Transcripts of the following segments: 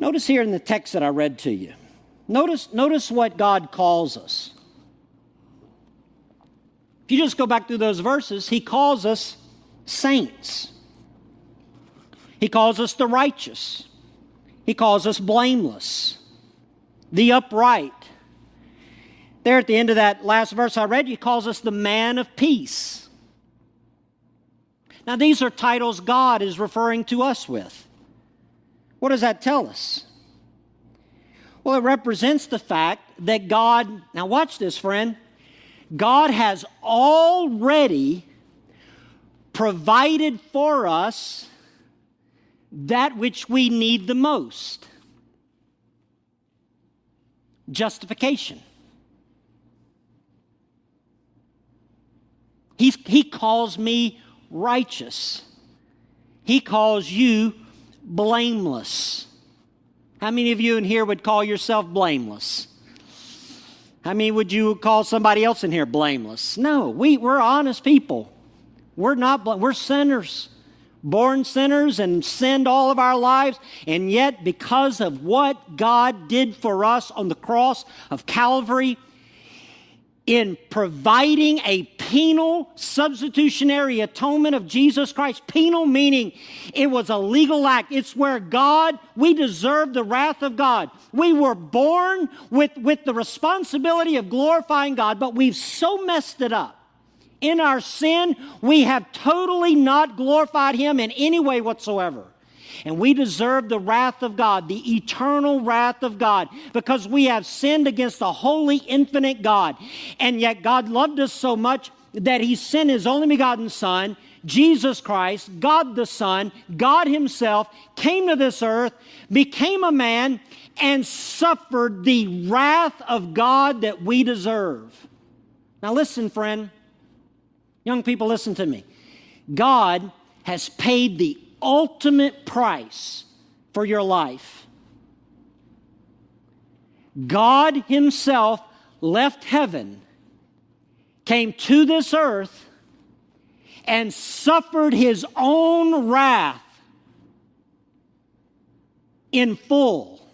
Notice here in the text that I read to you. Notice what God calls us. If you just go back through those verses, He calls us saints. He calls us the righteous. He calls us blameless, the upright. There at the end of that last verse I read, He calls us the man of peace. Now these are titles God is referring to us with. What does that tell us? Well, it represents the fact that God, now watch this, friend, God has already provided for us that which we need the most. Justification. He calls me righteous. He calls you blameless. How many of you in here would call yourself blameless? How many would you call somebody else in here blameless? No, we're honest people. We're sinners. Born sinners and sinned all of our lives. And yet, because of what God did for us on the cross of Calvary, in providing a penal substitutionary atonement of Jesus Christ. Penal meaning it was a legal act. It's where we deserve the wrath of God. We were born with the responsibility of glorifying God, but we've so messed it up. In our sin, we have totally not glorified Him in any way whatsoever. And we deserve the wrath of God, the eternal wrath of God, because we have sinned against the holy, infinite God. And yet God loved us so much that He sent His only begotten Son, Jesus Christ, God the Son, God Himself, came to this earth, became a man, and suffered the wrath of God that we deserve. Now listen, friend. Young people, listen to me. God has paid the ultimate price for your life. God Himself left heaven, came to this earth, and suffered His own wrath in full.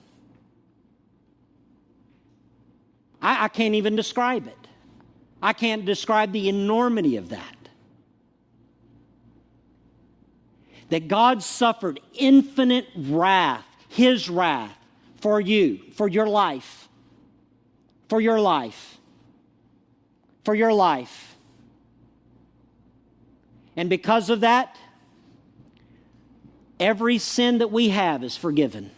I can't even describe it. I can't describe the enormity of that. That God suffered infinite wrath, His wrath, for you, for your life, for your life, for your life. And because of that, every sin that we have is forgiven.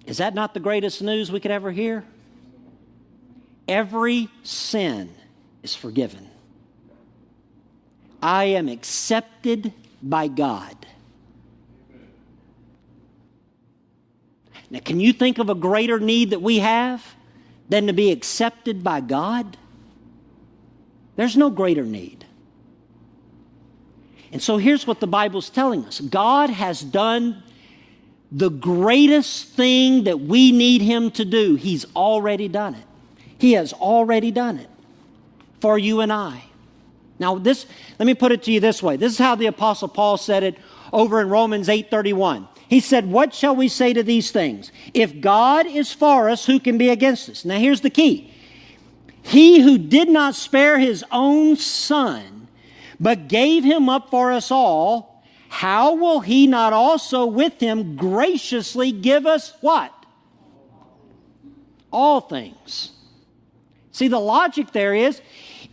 Is that not the greatest news we could ever hear? Every sin is forgiven. I am accepted by God. Now, can you think of a greater need that we have than to be accepted by God? There's no greater need. And so here's what the Bible's telling us. God has done the greatest thing that we need Him to do. He's already done it. He has already done it for you and I. Now, let me put it to you this way. This is how the Apostle Paul said it over in Romans 8:31. He said, "What shall we say to these things? If God is for us, who can be against us?" Now, here's the key. He who did not spare His own Son, but gave Him up for us all, how will He not also with Him graciously give us what? All things. See, the logic there is,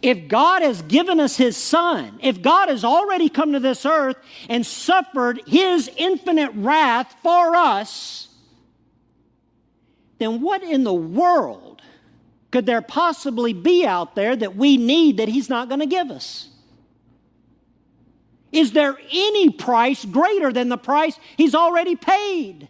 if God has given us His Son, if God has already come to this earth and suffered His infinite wrath for us, then what in the world could there possibly be out there that we need that He's not going to give us? Is there any price greater than the price He's already paid?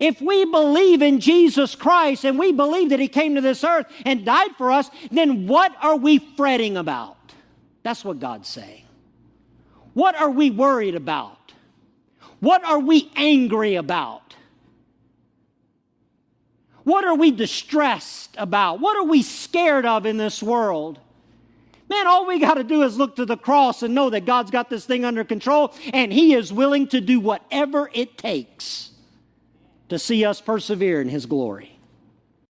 If we believe in Jesus Christ and we believe that He came to this earth and died for us, then what are we fretting about? That's what God's saying. What are we worried about? What are we angry about? What are we distressed about? What are we scared of in this world? Man, all we got to do is look to the cross and know that God's got this thing under control, and He is willing to do whatever it takes to see us persevere in His glory.